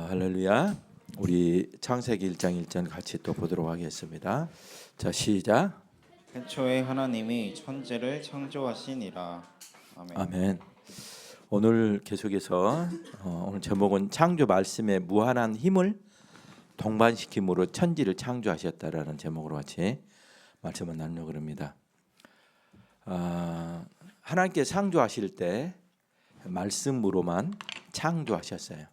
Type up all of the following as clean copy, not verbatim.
할렐루야. 우리 창세기 1장 1절 같이 또 보도록 하겠습니다. 자, 시작. 태초에 하나님이 천지를 창조하시니라. 아멘. 아멘. 오늘 계속해서 오늘 제목은 창조 말씀의 무한한 힘을 동반시킴으로 천지를 창조하셨다라는 제목으로 같이 말씀을 나누려고 합니다. 하나님께 창조하실 때 말씀으로만 창조하셨어요.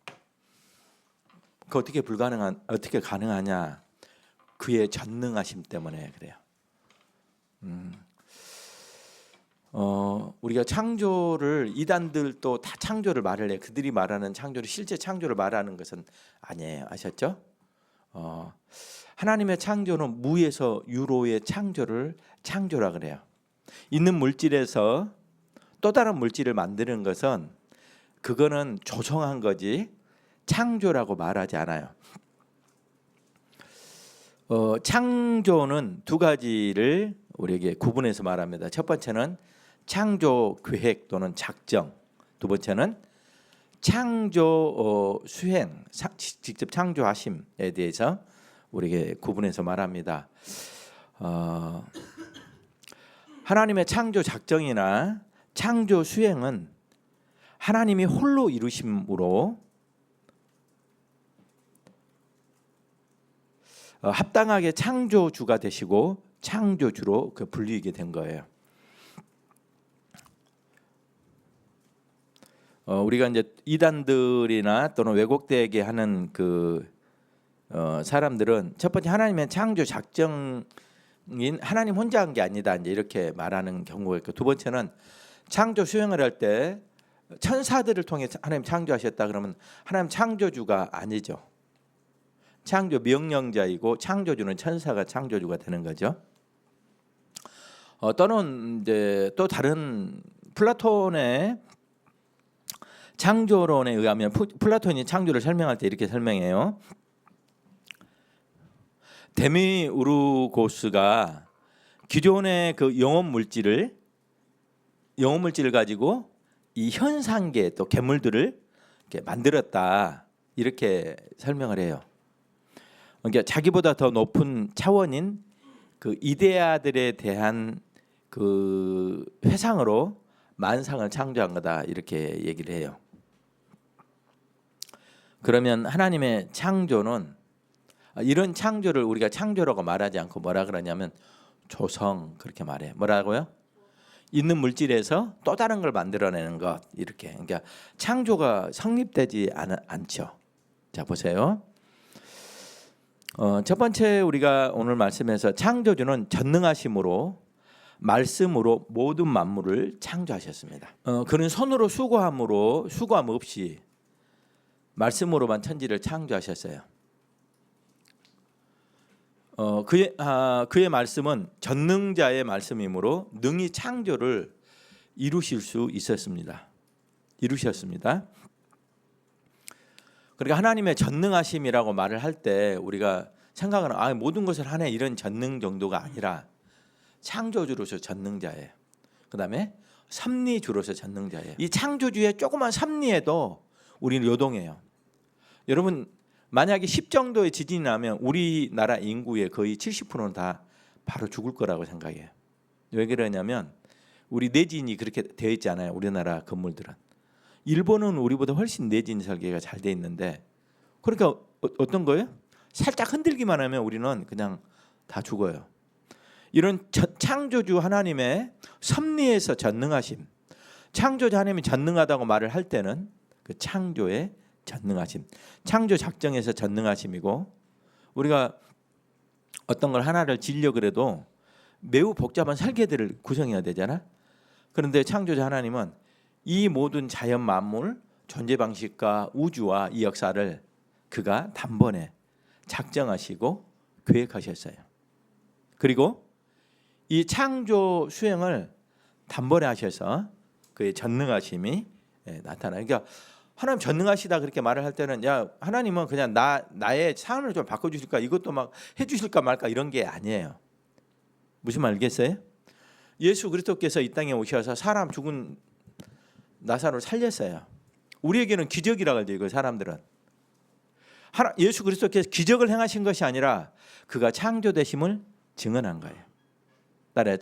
그 어떻게 가능하냐? 그의 전능하심 때문에 그래요. 우리가 창조를 이단들도 다 창조를 말을 해. 그들이 말하는 창조를 실제 창조를 말하는 것은 아니에요. 아셨죠? 하나님의 창조는 무에서 유로의 창조라 그래요. 있는 물질에서 또 다른 물질을 만드는 것은 그거는 조성한 거지 창조라고 말하지 않아요. 창조는 두 가지를 우리에게 구분해서 말합니다. 첫 번째는 창조 계획 또는 작정, 두 번째는 창조 수행, 직접 창조하심에 대해서 우리에게 구분해서 말합니다. 하나님의 창조 작정이나 창조 수행은 하나님이 홀로 이루심으로 합당하게 창조주가 되시고 창조주로 불리게 된 거예요. 우리가 이제 이단들이나 또는 왜곡되게 하는 사람들은 첫 번째 하나님의 창조 작정인 하나님 혼자 한 게 아니다 이제 이렇게 말하는 경우가 있고, 두 번째는 창조 수행을 할 때 천사들을 통해 하나님 창조하셨다 그러면 하나님 창조주가 아니죠. 창조 명령자이고 창조주는 천사가 창조주가 되는 거죠. 또는 이제 또 다른 플라톤의 창조론에 의하면 플라톤이 창조를 설명할 때 이렇게 설명해요. 데미우르고스가 기존의 그 영혼 물질을 가지고 이 현상계 또 괴물들을 이렇게 만들었다 이렇게 설명을 해요. 그러니까 자기보다 더 높은 차원인 그 이데아들에 대한 그 회상으로 만상을 창조한 거다 이렇게 얘기를 해요. 그러면 하나님의 창조는 이런 창조를 우리가 창조라고 말하지 않고 뭐라 그러냐면 조성 그렇게 말해. 뭐라고요? 있는 물질에서 또 다른 걸 만들어내는 것 이렇게. 그러니까 창조가 성립되지 않죠. 자 보세요. 첫 번째 우리가 오늘 말씀에서 창조주는 전능하심으로 말씀으로 모든 만물을 창조하셨습니다. 그는 손으로 수고함 없이 말씀으로만 천지를 창조하셨어요. 그의 말씀은 전능자의 말씀이므로 능히 창조를 이루셨습니다. 그러니까 하나님의 전능하심이라고 말을 할 때 우리가 생각하는 모든 것을 하네 이런 전능 정도가 아니라 창조주로서 전능자예요. 그다음에 섭리주로서 전능자예요. 이 창조주의 조그만 섭리에도 우리는 요동해요. 여러분 만약에 10 정도의 지진이 나면 우리나라 인구의 거의 70%는 다 바로 죽을 거라고 생각해요. 왜 그러냐면 우리 내진이 그렇게 되어 있잖아요. 우리나라 건물들은. 일본은 우리보다 훨씬 내진 설계가 잘 돼 있는데, 그러니까 어떤 거예요? 살짝 흔들기만 하면 우리는 그냥 다 죽어요. 이런 창조주 하나님의 섭리에서 전능하심, 창조주 하나님이 전능하다고 말을 할 때는 그 창조의 전능하심, 창조 작정에서 전능하심이고, 우리가 어떤 걸 하나를 지으려고 그래도 매우 복잡한 설계들을 구성해야 되잖아. 그런데 창조주 하나님은 이 모든 자연 만물, 존재 방식과 우주와 이 역사를 그가 단번에 작정하시고 계획하셨어요. 그리고 이 창조 수행을 단번에 하셔서 그의 전능하심이 나타나요. 그러니까 하나님 전능하시다 그렇게 말을 할 때는 야 하나님은 그냥 나의 삶을 좀 바꿔주실까 이것도 막 해주실까 말까 이런 게 아니에요. 무슨 말 알겠어요? 예수 그리스도께서 이 땅에 오셔서 사람 죽은 나사로를 살렸어요. 우리에게는 기적이라고 하죠. 이걸 사람들은 예수 그리스도께서 기적을 행하신 것이 아니라 그가 창조되심을 증언한 거예요. 따라요.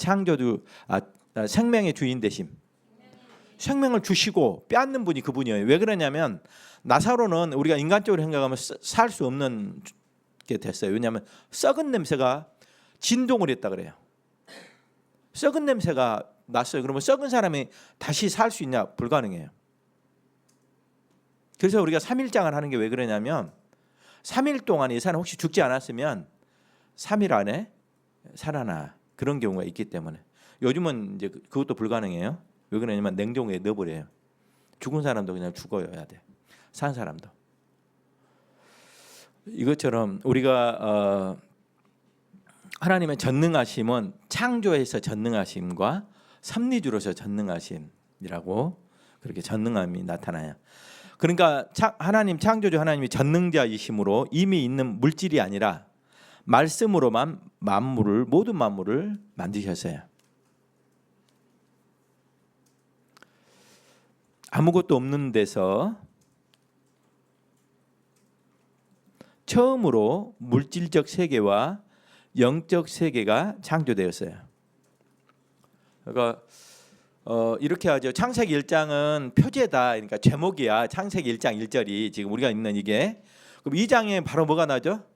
생명의 주인 되심. 생명을 주시고 빼앗는 분이 그분이에요. 왜 그러냐면 나사로는 우리가 인간적으로 생각하면 살 수 없는 게 됐어요. 왜냐하면 썩은 냄새가 진동을 했다 그래요. 썩은 냄새가 났어요. 그러면 썩은 사람이 다시 살 수 있냐? 불가능해요. 그래서 우리가 3일장을 하는 게 왜 그러냐면 3일 동안 이 사람 혹시 죽지 않았으면 3일 안에 살아나 그런 경우가 있기 때문에 요즘은 이제 그것도 불가능해요. 왜 그러냐면 냉동에 넣어버려요. 죽은 사람도 그냥 죽어야 돼. 산 사람도. 이것처럼 우리가 하나님의 전능하심은 창조에서 전능하심과 섭리주로서 전능하심이라고 그렇게 전능함이 나타나요. 그러니까 하나님 창조주 하나님이 전능자이심으로 이미 있는 물질이 아니라 말씀으로만 모든 만물을 만드셨어요. 아무것도 없는 데서 처음으로 물질적 세계와 영적 세계가 창조되었어요. 그러니까 이렇게 하죠. 창세기 1장은 표제다. 그러니까 제목이야. 창세기 1장 1절이 지금 우리가 읽는 이게. 그럼 2장에 바로 뭐가 나죠?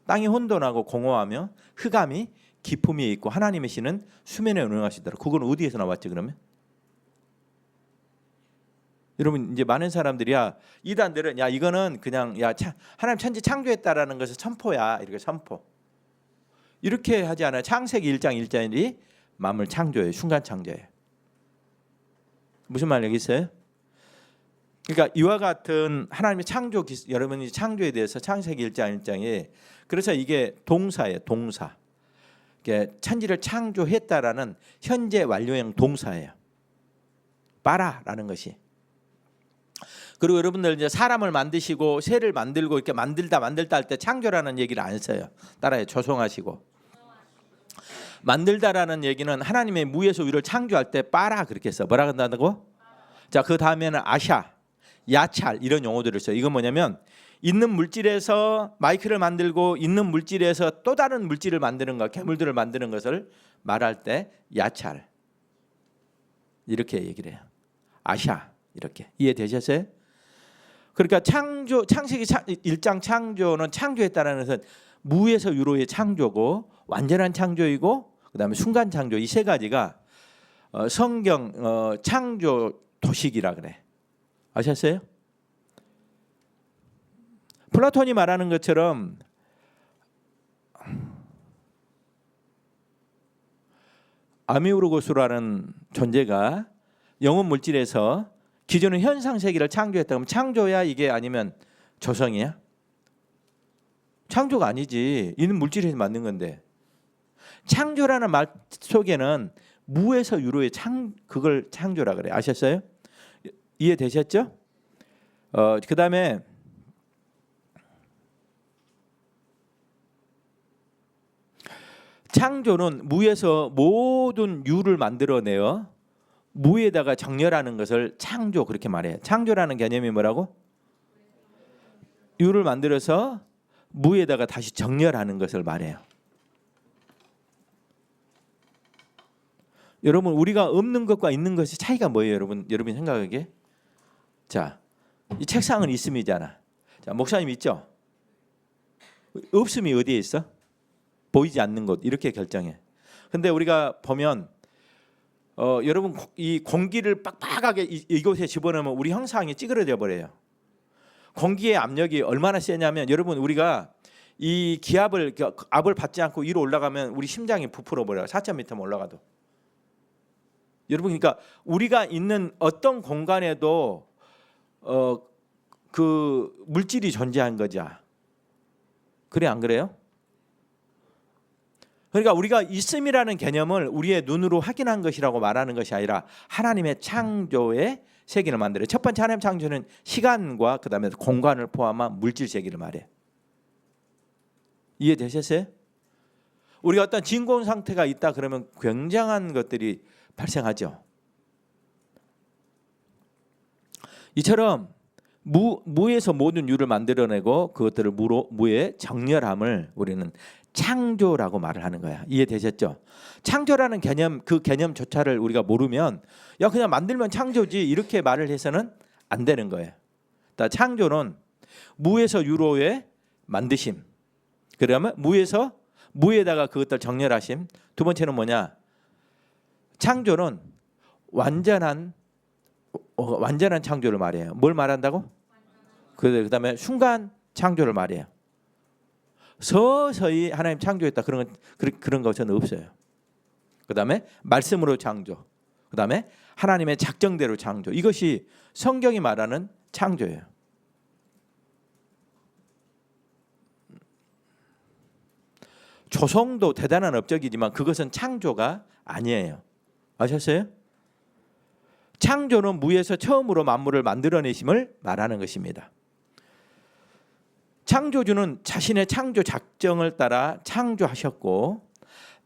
땅이 혼돈하고 공허하며 흑암이 깊음이 있고 하나님의 신은 수면에 운행하시더라. 그건 어디에서 나왔지 그러면? 여러분 이제 많은 사람들이야 이단들은 야 이거는 그냥 하나님 천지 창조했다라는 것은 선포야. 이렇게 선포. 이렇게 하지 않아요. 창세기 1장 1절이 만물 창조예요. 순간 창조예요. 무슨 말 여기있어요? 그러니까 이와 같은 하나님의 창조 여러분이 창조에 대해서 창세기 1장 1장에 그래서 이게 동사예요. 동사. 이게 천지를 창조했다라는 현재 완료형 동사예요. 빠라라는 것이. 그리고 여러분들 이제 사람을 만드시고 새를 만들고 이렇게 만들다 할 때 창조라는 얘기를 안 써요. 따라요. 조성하시고. 만들다라는 얘기는 하나님의 무에서 위를 창조할 때 빠라 그렇게 써. 뭐라 한다고? 자, 그 다음에는 아샤, 야찰 이런 용어들을 써요. 이건 뭐냐면 있는 물질에서 마이크를 만들고 있는 물질에서 또 다른 물질을 만드는 것, 괴물들을 만드는 것을 말할 때 야찰 이렇게 얘기를 해요. 아샤 이렇게 이해되셨어요? 그러니까 창세기 1장 창조는 창조했다는 것은 무에서 유로의 창조고 완전한 창조이고 그다음에 순간 창조 이 세 가지가 성경 창조 도식이라 그래. 아셨어요? 플라톤이 말하는 것처럼 아미우르고스라는 존재가 영혼 물질에서 기존의 현상 세계를 창조했다. 그럼 창조야 이게 아니면 조성이야? 창조가 아니지. 있는 물질에서 만든 건데. 창조라는 말 속에는 무에서 유로의 그걸 창조라 그래. 아셨어요? 이해되셨죠? 그다음에 창조는 무에서 모든 유를 만들어내어 무에다가 정렬하는 것을 창조 그렇게 말해요. 창조라는 개념이 뭐라고? 유를 만들어서 무에다가 다시 정렬하는 것을 말해요. 여러분 우리가 없는 것과 있는 것의 차이가 뭐예요, 여러분? 여러분 생각하기에? 자, 이 책상은 있음이잖아. 자, 목사님 있죠? 없음이 어디에 있어? 보이지 않는 곳 이렇게 결정해. 근데 우리가 보면 여러분 이 공기를 빡빡하게 이곳에 집어넣으면 우리 형상이 찌그러져 버려요. 공기의 압력이 얼마나 세냐면 여러분 우리가 이 기압을 압을 받지 않고 위로 올라가면 우리 심장이 부풀어 버려요. 4,000m만 올라가도. 여러분 그러니까 우리가 있는 어떤 공간에도 그 물질이 존재한 거죠. 그래 안 그래요? 그러니까 우리가 있음이라는 개념을 우리의 눈으로 확인한 것이라고 말하는 것이 아니라 하나님의 창조의 세계를 만들어요. 첫 번째 하나님 창조는 시간과 그다음에 공간을 포함한 물질 세계를 말해요. 이해되셨어요? 우리가 어떤 진공 상태가 있다 그러면 굉장한 것들이 발생하죠. 이처럼 무에서 모든 유를 만들어내고 그것들을 무의 정렬함을 우리는 창조라고 말을 하는 거야. 이해되셨죠? 창조라는 개념, 그 개념조차를 우리가 모르면 야 그냥 만들면 창조지 이렇게 말을 해서는 안 되는 거예요. 그러니까 창조는 무에서 유로의 만드심. 그러면 무에다가 그것들 정렬하심. 두 번째는 뭐냐? 창조는 완전한 창조를 말해요. 뭘 말한다고? 그다음에 순간 창조를 말해요. 서서히 하나님 창조했다 그런 것은 없어요. 그다음에 말씀으로 창조. 그다음에 하나님의 작정대로 창조. 이것이 성경이 말하는 창조예요. 조성도 대단한 업적이지만 그것은 창조가 아니에요. 아셨어요? 창조는 무에서 처음으로 만물을 만들어내심을 말하는 것입니다. 창조주는 자신의 창조 작정을 따라 창조하셨고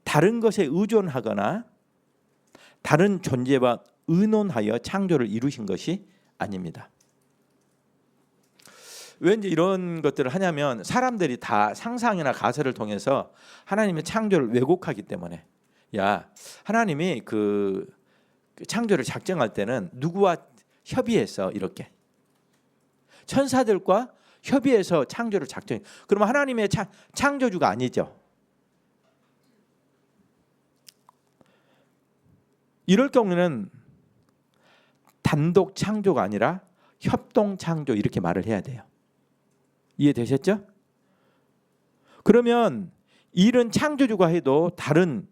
다른 것에 의존하거나 다른 존재와 의논하여 창조를 이루신 것이 아닙니다. 왠지 이런 것들을 하냐면 사람들이 다 상상이나 가설을 통해서 하나님의 창조를 왜곡하기 때문에 야 하나님이 그 창조를 작정할 때는 누구와 협의해서 이렇게 천사들과 협의해서 창조를 작정해. 그러면 하나님의 창조주가 아니죠. 이럴 경우는 단독 창조가 아니라 협동 창조 이렇게 말을 해야 돼요. 이해되셨죠? 그러면 이런 창조주가 해도 다른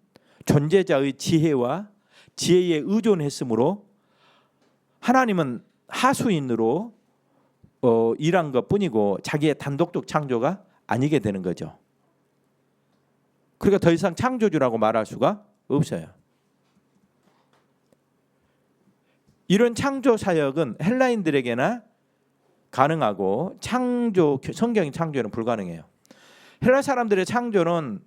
존재자의 지혜와 지혜에 의존했으므로 하나님은 하수인으로 일한 것뿐이고 자기의 단독적 창조가 아니게 되는 거죠. 그러니까 더 이상 창조주라고 말할 수가 없어요. 이런 창조 사역은 헬라인들에게나 가능하고 성경의 창조는 불가능해요. 헬라 사람들의 창조는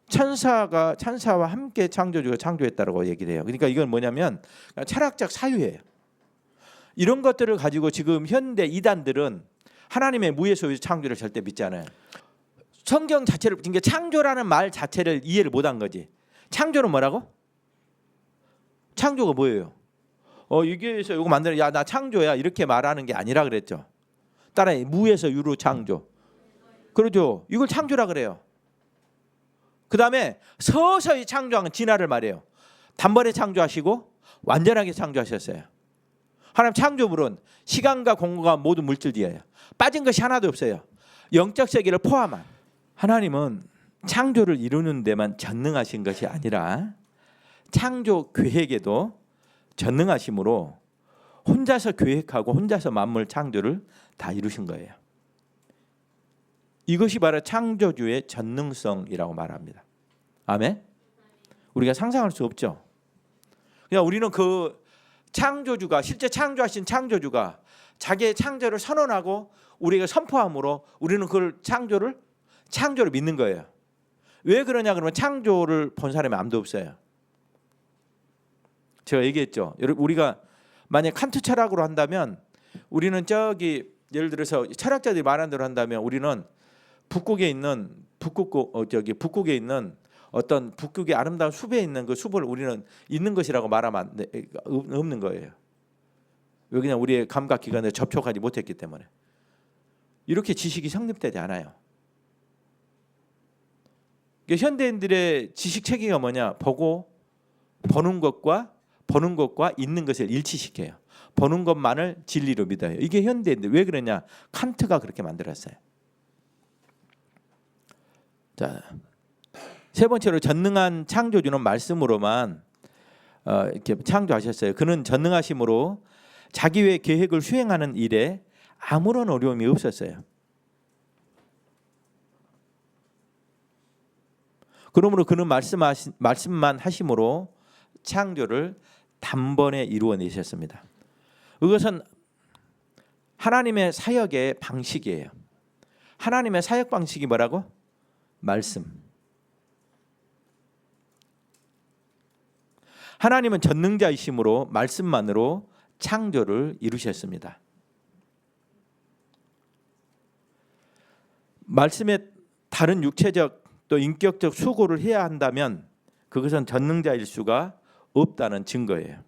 천사와 함께 창조주가 창조했다고 얘기를 해요. 그러니까 이건 뭐냐면 철학적 사유예요. 이런 것들을 가지고 지금 현대 이단들은 하나님의 무에서 창조를 절대 믿지 않아요. 성경 자체를 그러니까 창조라는 말 자체를 이해를 못한 거지. 창조는 뭐라고? 창조가 뭐예요? 이게서 이거 만들어 야 나 창조야 이렇게 말하는 게 아니라 그랬죠. 따라해 무에서 유로 창조. 그러죠. 이걸 창조라 그래요. 그 다음에 서서히 창조한 진화를 말해요. 단번에 창조하시고 완전하게 창조하셨어요. 하나님 창조물은 시간과 공간과 모든 물질이에요. 빠진 것이 하나도 없어요. 영적 세계를 포함한. 하나님은 창조를 이루는 데만 전능하신 것이 아니라 창조 계획에도 전능하심으로 혼자서 계획하고 혼자서 만물 창조를 다 이루신 거예요. 이것이 바로 창조주의 전능성이라고 말합니다. 아멘. 우리가 상상할 수 없죠. 그냥 우리는 그 창조주가 실제 창조하신 창조주가 자기의 창조를 선언하고 우리가 선포함으로 우리는 그 창조를 믿는 거예요. 왜 그러냐 그러면 창조를 본 사람이 아무도 없어요. 제가 얘기했죠. 우리가 만약 칸트 철학으로 한다면 우리는 예를 들어서 철학자들이 말한 대로 한다면 우리는 북극에 있는 어떤 북극의 아름다운 숲에 있는 그 숲을 우리는 있는 것이라고 말하면 없는 거예요. 왜 그냥 우리의 감각 기관에 접촉하지 못했기 때문에. 이렇게 지식이 성립되지 않아요. 현대인들의 지식 체계가 뭐냐? 보는 것과 있는 것을 일치시켜요. 보는 것만을 진리로 믿어요. 이게 현대인들 왜 그러냐? 칸트가 그렇게 만들었어요. 자, 세 번째로 전능한 창조주는 말씀으로만 이렇게 창조하셨어요. 그는 전능하심으로 자기 외 계획을 수행하는 일에 아무런 어려움이 없었어요. 그러므로 그는 말씀만 하심으로 창조를 단번에 이루어내셨습니다. 이것은 하나님의 사역의 방식이에요. 하나님의 사역 방식이 뭐라고? 말씀. 하나님은 전능자이심으로 말씀만으로 창조를 이루셨습니다. 말씀에 다른 육체적 또 인격적 수고를 해야 한다면 그것은 전능자일 수가 없다는 증거예요.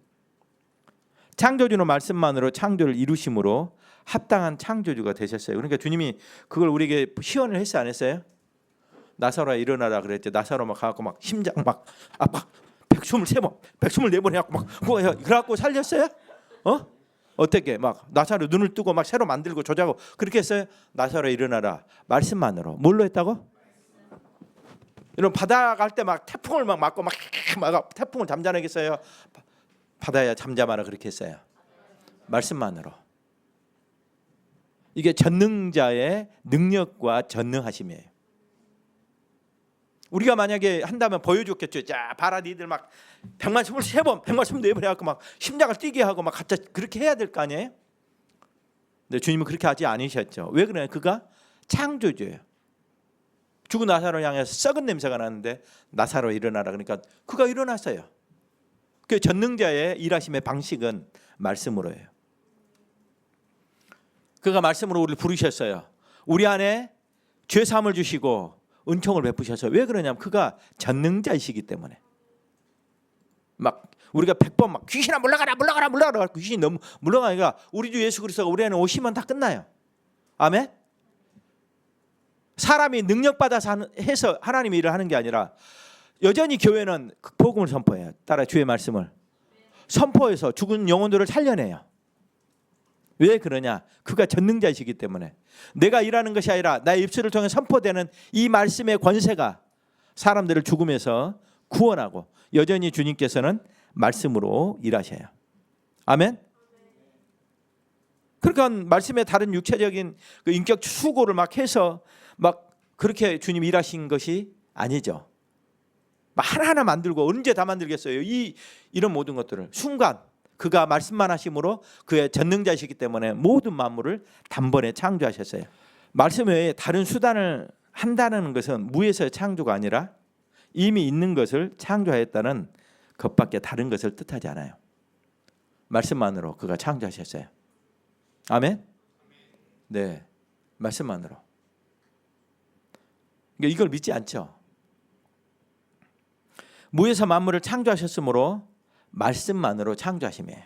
창조주는 말씀만으로 창조를 이루심으로 합당한 창조주가 되셨어요. 그러니까 주님이 그걸 우리에게 시연을 했어요, 안 했어요? 나사로야 일어나라 그랬죠. 나사로 막 가갖고 막 심장 막 아파 123번, 124번 해갖고 막 그래갖고 살렸어요? 어떻게 막 나사로 눈을 뜨고 막 새로 만들고 조자고 그렇게 했어요? 나사로 일어나라 말씀만으로. 뭘로 했다고? 이런 바다 갈 때 막 태풍을 막 맞고 막 태풍을 잠잠하겠어요? 바다야 잠잠하라 그렇게 했어요. 말씀만으로. 이게 전능자의 능력과 전능하심이에요. 우리가 만약에 한다면 보여줬겠죠. 자, 봐라 니들 막 123번, 124번 해갖고 막 심장을 뛰게 하고 막 갑자기 그렇게 해야 될 거 아니에요? 근데 주님은 그렇게 하지 않으셨죠. 왜 그래요? 그가 창조주예요. 죽은 나사로 향해서 썩은 냄새가 나는데 나사로 일어나라 그러니까 그가 일어났어요. 그 전능자의 일하심의 방식은 말씀으로예요. 그가 말씀으로 우리를 부르셨어요. 우리 안에 죄 사함을 주시고 은총을 베푸셔서. 왜 그러냐면 그가 전능자이시기 때문에. 막 우리가 100번 막 귀신아 물러가라 귀신이 너무 물러가니까 우리 주 예수 그리스도가 우리 안에 오시면 다 끝나요. 아멘. 사람이 능력받아서 해서 하나님의 일을 하는 게 아니라 여전히 교회는 복음을 선포해요. 따라 주의 말씀을 선포해서 죽은 영혼들을 살려내요. 왜 그러냐? 그가 전능자이시기 때문에. 내가 일하는 것이 아니라 나의 입술을 통해 선포되는 이 말씀의 권세가 사람들을 죽음에서 구원하고 여전히 주님께서는 말씀으로 일하셔요. 아멘. 그러니까 말씀에 다른 육체적인 그 인격 수고를 막 해서 막 그렇게 주님 일하신 것이 아니죠. 막 하나하나 만들고 언제 다 만들겠어요? 이런 모든 것들을 순간 그가 말씀만 하심으로 그의 전능자이시기 때문에 모든 만물을 단번에 창조하셨어요. 말씀 외에 다른 수단을 한다는 것은 무에서의 창조가 아니라 이미 있는 것을 창조하였다는 것밖에 다른 것을 뜻하지 않아요. 말씀만으로 그가 창조하셨어요. 아멘. 네, 말씀만으로. 그러니까 이걸 믿지 않죠. 무에서 만물을 창조하셨으므로 말씀만으로 창조하심이에요.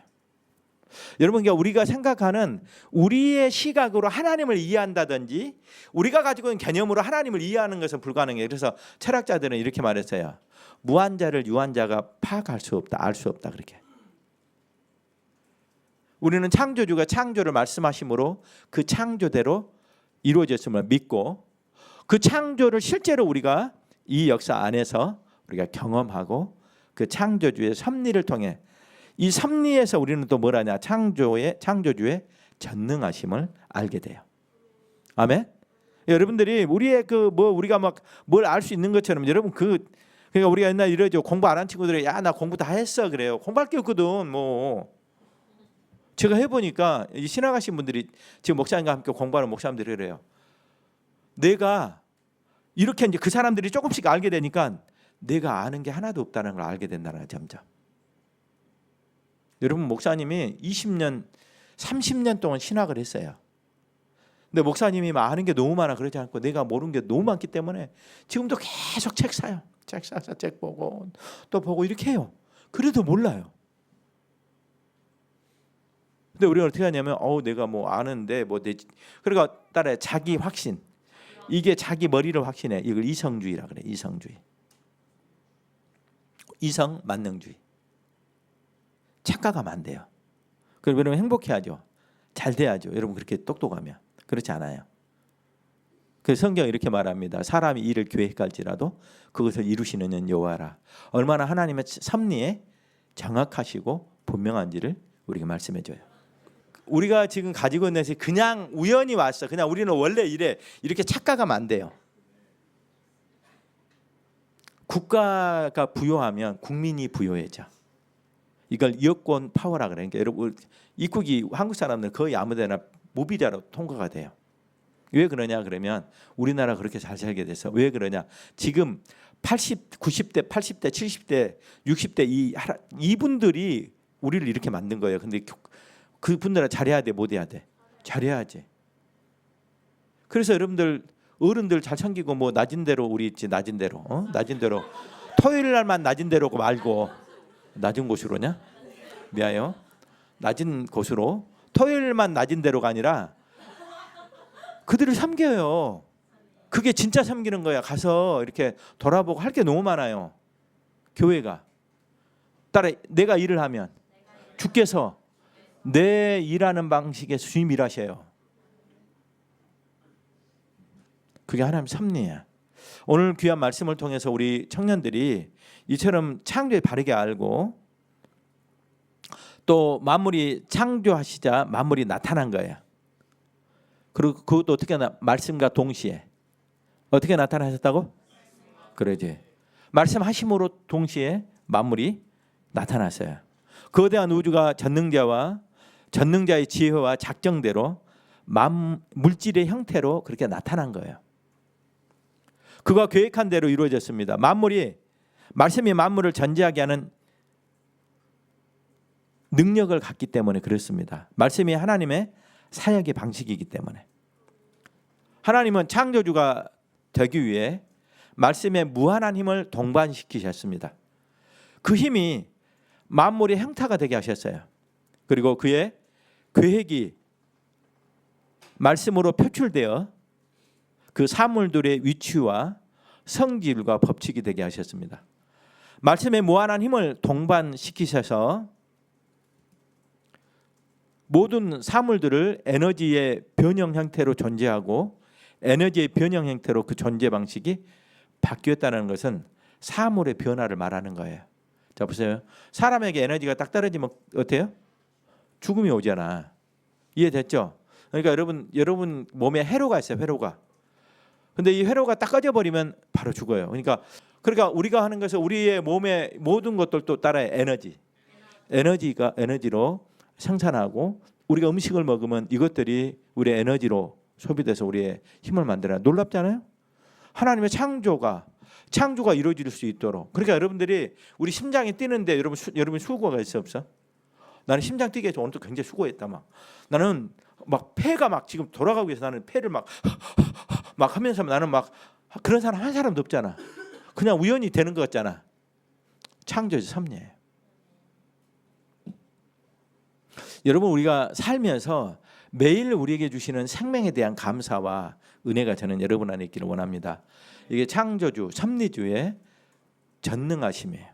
여러분, 그러니까 우리가 생각하는 우리의 시각으로 하나님을 이해한다든지 우리가 가지고 있는 개념으로 하나님을 이해하는 것은 불가능해요. 그래서 철학자들은 이렇게 말했어요. 무한자를 유한자가 파악할 수 없다, 알 수 없다 그렇게. 우리는 창조주가 창조를 말씀하심으로 그 창조대로 이루어졌음을 믿고 그 창조를 실제로 우리가 이 역사 안에서 우리가 경험하고 그 창조주의 섭리를 통해 이 섭리에서 우리는 또 뭐라냐? 창조주의 전능하심을 알게 돼요. 아멘. 여러분들이 우리의 우리가 막 뭘 알 수 있는 것처럼 여러분 그러니까 우리가 옛날 이러죠. 공부 안 한 친구들이 야 나 공부 다 했어 그래요. 공부할 게 없거든 뭐. 제가 해보니까 신학하신 분들이 지금 목사님과 함께 공부하는 목사님들이 그래요. 내가 이렇게 이제 그 사람들이 조금씩 알게 되니까 내가 아는 게 하나도 없다는 걸 알게 된다는 거예요. 점점. 여러분 목사님이 20년, 30년 동안 신학을 했어요. 근데 목사님이 아는 게 너무 많아 그러지 않고 내가 모르는 게 너무 많기 때문에 지금도 계속 책 사요. 책 사서 책 보고 또 보고 이렇게 해요. 그래도 몰라요. 근데 우리가 어떻게 하냐면 내가 뭐 아는데 그러니까 따라 자기 확신. 이게 자기 머리를 확신해. 이걸 이성주의라 그래. 이성주의. 이성 만능주의. 착각하면 안 돼요. 그럼 여러분 행복해야죠. 잘 돼야죠. 여러분 그렇게 똑똑하면. 그렇지 않아요. 그 성경 이렇게 말합니다. 사람이 일을 계획할지라도 그것을 이루시는 이는 여호와라. 얼마나 하나님의 섭리에 정확하시고 분명한지를 우리가 말씀해줘요. 우리가 지금 가지고 있는 것이 그냥 우연히 왔어. 그냥 우리는 원래 이래. 이렇게 착각하면 안 돼요. 국가가 부요하면 국민이 부요해져. 이걸 여권 파워라 그래. 그러니까 여러분 입국이 한국 사람들 거의 아무데나 무비자로 통과가 돼요. 왜 그러냐 그러면 우리나라 그렇게 잘 살게 돼서. 왜 그러냐? 지금 80, 90대, 80대, 70대, 60대 이분들이 우리를 이렇게 만든 거예요. 근데 그분들은 잘해야 돼, 못 해야 돼? 잘해야지. 그래서 여러분들 어른들 잘 챙기고 뭐 낮은 대로 우리 있지 낮은 대로 낮은 대로 토요일 날만 낮은 대로고 말고 낮은 곳으로냐? 미안해요. 낮은 곳으로 토요일만 낮은 대로가 아니라 그들을 섬겨요. 그게 진짜 섬기는 거야. 가서 이렇게 돌아보고 할 게 너무 많아요. 교회가 따라 내가 일을 하면 주께서 내 일하는 방식에 주님 일하셔요. 그게 하나님 섭리야. 오늘 귀한 말씀을 통해서 우리 청년들이 이처럼 창조에 바르게 알고 또 만물이 창조하시자 만물이 나타난 거예요. 그리고 그것도 어떻게 말씀과 동시에 어떻게 나타나셨다고? 그러지. 말씀하심으로 동시에 만물이 나타났어요. 거대한 우주가 전능자와 전능자의 지혜와 작정대로 물질의 형태로 그렇게 나타난 거예요. 그가 계획한 대로 이루어졌습니다. 말씀이 만물을 전제하게 하는 능력을 갖기 때문에 그렇습니다. 말씀이 하나님의 사역의 방식이기 때문에. 하나님은 창조주가 되기 위해 말씀의 무한한 힘을 동반시키셨습니다. 그 힘이 만물의 형태가 되게 하셨어요. 그리고 그의 계획이 말씀으로 표출되어 그 사물들의 위치와 성질과 법칙이 되게 하셨습니다. 말씀의 무한한 힘을 동반시키셔서 모든 사물들을 에너지의 변형 형태로 존재하고 에너지의 변형 형태로 그 존재 방식이 바뀌었다는 것은 사물의 변화를 말하는 거예요. 자 보세요. 사람에게 에너지가 딱 떨어지면 어때요? 죽음이 오잖아. 이해됐죠? 그러니까 여러분 몸에 회로가 있어요. 회로가. 근데 이 회로가 딱 꺼져버리면 바로 죽어요. 그러니까 우리가 하는 것은 우리의 몸의 모든 것들도 따라야 에너지로 생산하고 우리가 음식을 먹으면 이것들이 우리의 에너지로 소비돼서 우리의 힘을 만들어요. 놀랍잖아요. 하나님의 창조가 이루어질 수 있도록. 그러니까 여러분들이 우리 심장이 뛰는데 여러분 수고가 있어 없어? 나는 심장 뛰기 위해서 오늘도 굉장히 수고했다. 나는 막 폐가 막 지금 돌아가고 있어. 나는 폐를 막 하면서 나는 막 그런 사람 한 사람도 없잖아. 그냥 우연히 되는 것 같잖아. 창조의 섭리예요. 여러분 우리가 살면서 매일 우리에게 주시는 생명에 대한 감사와 은혜가 저는 여러분 안에 있기를 원합니다. 이게 창조주, 섭리주의 전능하심이에요.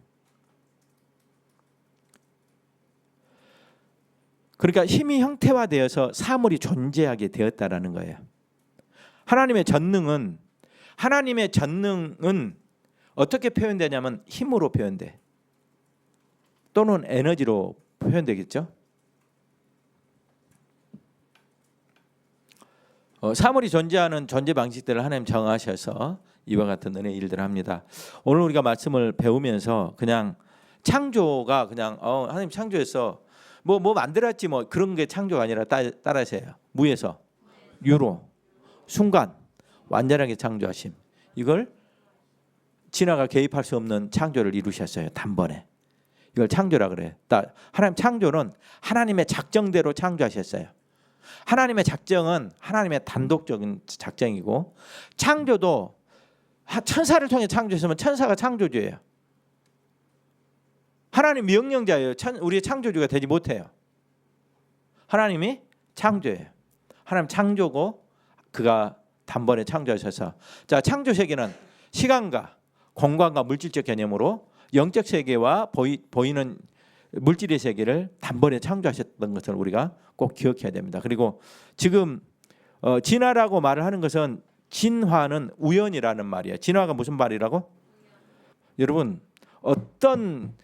그러니까 힘이 형태화되어서 사물이 존재하게 되었다라는 거예요. 하나님의 전능은 어떻게 표현되냐면 힘으로 표현돼. 또는 에너지로 표현되겠죠. 사물이 존재하는 존재 방식들을 하나님 정하셔서 이와 같은 은혜 일들을 합니다. 오늘 우리가 말씀을 배우면서 그냥 창조가 그냥 하나님 창조해서 뭐 만들었지 뭐 그런 게 창조가 아니라 따라하세요. 무에서 유로 순간 완전하게 창조하심. 이걸 진화가 개입할 수 없는 창조를 이루셨어요. 단번에. 이걸 창조라 그래. 하나님 창조는 하나님의 작정대로 창조하셨어요. 하나님의 작정은 하나님의 단독적인 작정이고 창조도 천사를 통해 창조했으면 천사가 창조주예요. 하나님 명령자예요. 우리의 창조주가 되지 못해요. 하나님이 창조예요. 하나님 창조고 그가 단번에 창조하셔서 자 창조 세계는 시간과 공간과 물질적 개념으로 영적 세계와 보이는 물질의 세계를 단번에 창조하셨던 것을 우리가 꼭 기억해야 됩니다. 그리고 지금 진화라고 말을 하는 것은 진화는 우연이라는 말이에요. 진화가 무슨 말이라고? 여러분 어떤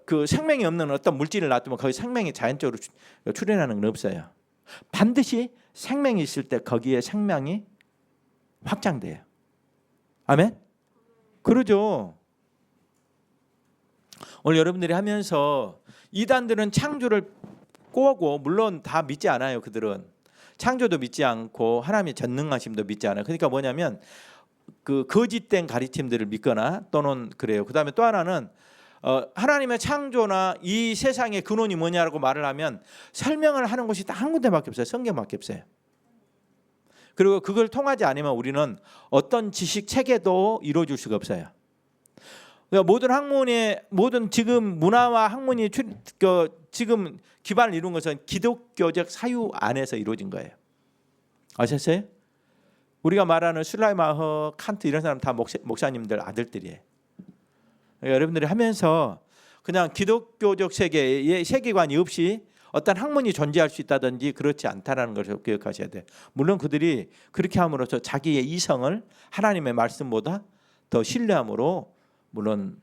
그 생명이 없는 어떤 물질을 놔두면 거기 생명이 자연적으로 출현하는 건 없어요. 반드시 생명이 있을 때 거기에 생명이 확장돼요. 아멘? 그러죠. 오늘 여러분들이 하면서 이단들은 창조를 꼬고 물론 다 믿지 않아요. 그들은 창조도 믿지 않고 하나님의 전능하심도 믿지 않아요. 그러니까 뭐냐면 그 거짓된 가르침들을 믿거나 또는 그래요. 그다음에 또 하나는 하나님의 창조나 이 세상의 근원이 뭐냐라고 말을 하면 설명을 하는 곳이 딱 한 군데밖에 없어요. 성경밖에 없어요. 그리고 그걸 통하지 않으면 우리는 어떤 지식 체계도 이루어질 수가 없어요. 그러니까 모든 지금 문화와 학문이 지금 기반을 이룬 것은 기독교적 사유 안에서 이루어진 거예요. 아셨어요? 우리가 말하는 슐라이마허, 칸트 이런 사람 다 목사님들 아들들이에요. 그러니까 여러분들이 하면서 그냥 기독교적 세계의 세계관이 없이 어떤 학문이 존재할 수 있다든지 그렇지 않다라는 것을 기억하셔야 돼요. 물론 그들이 그렇게 함으로써 자기의 이성을 하나님의 말씀보다 더 신뢰함으로 물론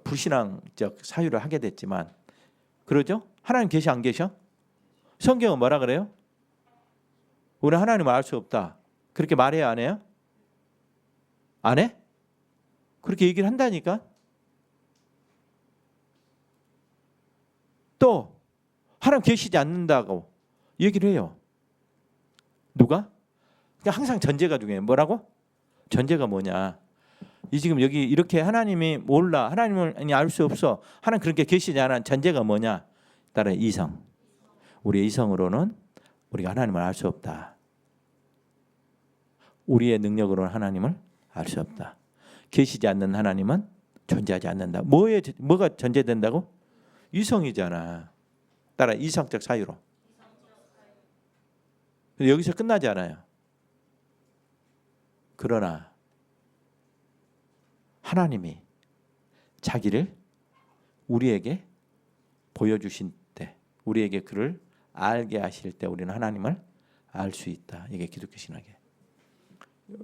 불신앙적 사유를 하게 됐지만 그러죠? 하나님 계시 안 계셔? 성경은 뭐라 그래요? 우리 하나님을 알 수 없다. 그렇게 말해요, 안 해요? 안 해? 그렇게 얘기를 한다니까. 또 하나님 계시지 않는다고 얘기를 해요. 누가? 그러니까 항상 전제가 중요해요. 뭐라고? 전제가 뭐냐? 이 지금 여기 이렇게 하나님이 몰라, 하나님을 알 수 없어, 하나님 그렇게 계시지 않은 전제가 뭐냐? 따라 이성. 우리의 이성으로는 우리가 하나님을 알 수 없다. 우리의 능력으로는 하나님을 알 수 없다. 계시지 않는 하나님은 존재하지 않는다. 뭐가 전제된다고? 이성이잖아. 따라 이성적 사유로. 여기서 끝나지 않아요. 그러나 하나님이 자기를 우리에게 보여주신 때, 우리에게 그를 알게 하실 때 우리는 하나님을 알 수 있다. 이게 기독교 신학이에요.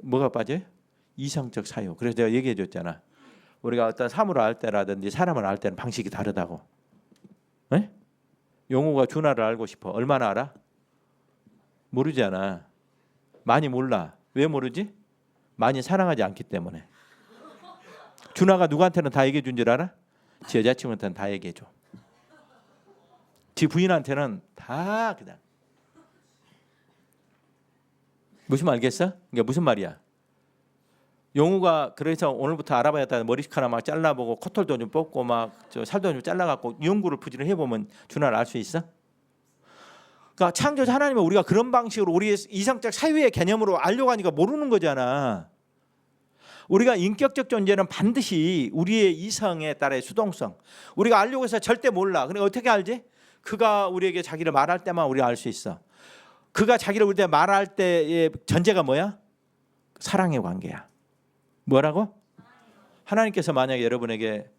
뭐가 빠져요? 이성적 사유. 그래서 내가 얘기해 줬잖아. 우리가 어떤 사물을 알 때라든지 사람을 알 때는 방식이 다르다고. 에? 용우가 준하를 알고 싶어. 얼마나 알아? 모르잖아. 많이 몰라. 왜 모르지? 많이 사랑하지 않기 때문에. 준하가 누구한테는 다 얘기해 준 줄 알아? 지 여자친구한테는 다 얘기해 줘. 지 부인한테는 다 그냥. 무슨 말 알겠어? 그러니까 무슨 말이야? 용우가 그래서 오늘부터 알아봐야겠다. 머리카락 하나 막 잘라보고 코털도 좀 뽑고 막 살도 좀 잘라갖고 연구를 부지런 해보면 준하를 알 수 있어? 그러니까 창조자 하나님은 우리가 그런 방식으로 우리의 이성적 사유의 개념으로 알려고 하니까 모르는 거잖아. 우리가 인격적 존재는 반드시 우리의 이성에 따라 수동성. 우리가 알려고 해서 절대 몰라. 그러니까 어떻게 알지? 그가 우리에게 자기를 말할 때만 우리가 알 수 있어. 그가 자기를 우리한테 말할 때의 전제가 뭐야? 사랑의 관계야. 뭐라고? 하나님께서 만약에 여러분에게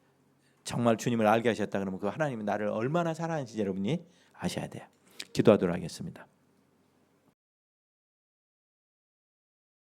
정말 주님을 알게 하셨다 그러면 그 하나님이 나를 얼마나 사랑하는지 여러분이 아셔야 돼요. 기도하도록 하겠습니다.